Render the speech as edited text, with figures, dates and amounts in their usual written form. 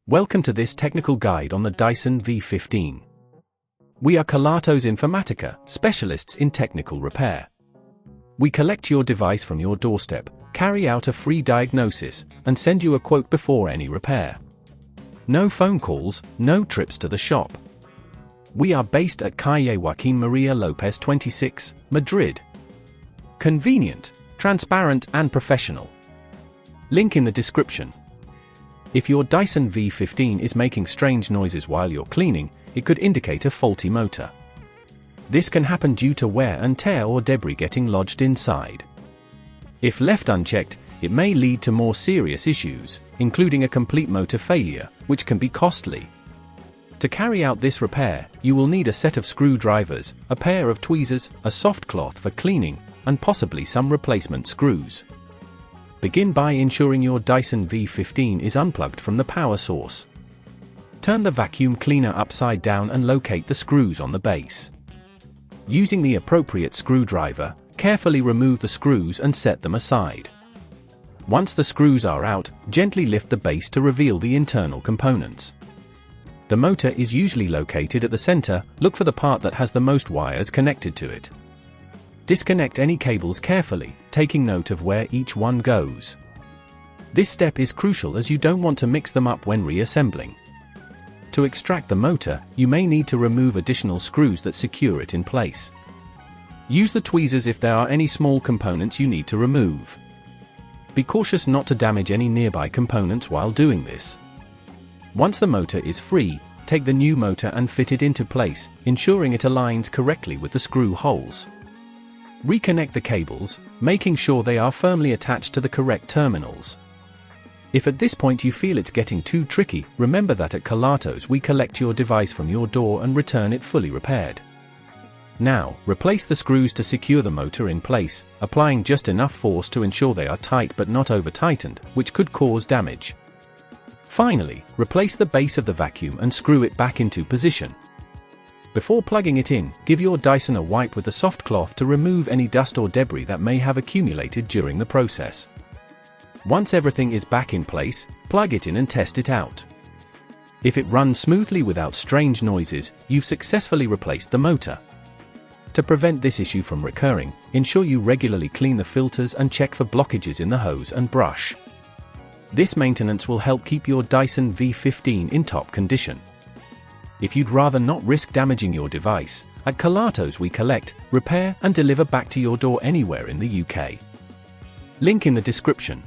Welcome to this technical guide on the Dyson V15. We are Kelatos Informatica, specialists in technical repair. We collect your device from your doorstep, carry out a free diagnosis, and send you a quote before any repair. No phone calls, no trips to the shop. We are based at Calle Joaquín María López 26, Madrid. Convenient, transparent and professional. Link in the description. If your Dyson V15 is making strange noises while you're cleaning, it could indicate a faulty motor. This can happen due to wear and tear or debris getting lodged inside. If left unchecked, it may lead to more serious issues, including a complete motor failure, which can be costly. To carry out this repair, you will need a set of screwdrivers, a pair of tweezers, a soft cloth for cleaning, and possibly some replacement screws. Begin by ensuring your Dyson V15 is unplugged from the power source. Turn the vacuum cleaner upside down and locate the screws on the base. Using the appropriate screwdriver, carefully remove the screws and set them aside. Once the screws are out, gently lift the base to reveal the internal components. The motor is usually located at the center. Look for the part that has the most wires connected to it. Disconnect any cables carefully, taking note of where each one goes. This step is crucial as you don't want to mix them up when reassembling. To extract the motor, you may need to remove additional screws that secure it in place. Use the tweezers if there are any small components you need to remove. Be cautious not to damage any nearby components while doing this. Once the motor is free, take the new motor and fit it into place, ensuring it aligns correctly with the screw holes. Reconnect the cables, making sure they are firmly attached to the correct terminals. If at this point you feel it's getting too tricky, remember that at Kelatos we collect your device from your door and return it fully repaired. Now, replace the screws to secure the motor in place, applying just enough force to ensure they are tight but not over-tightened, which could cause damage. Finally, replace the base of the vacuum and screw it back into position. Before plugging it in, give your Dyson a wipe with a soft cloth to remove any dust or debris that may have accumulated during the process. Once everything is back in place, plug it in and test it out. If it runs smoothly without strange noises, you've successfully replaced the motor. To prevent this issue from recurring, ensure you regularly clean the filters and check for blockages in the hose and brush. This maintenance will help keep your Dyson V15 in top condition. If you'd rather not risk damaging your device, at Kelatos we collect, repair and deliver back to your door anywhere in the UK. Link in the description.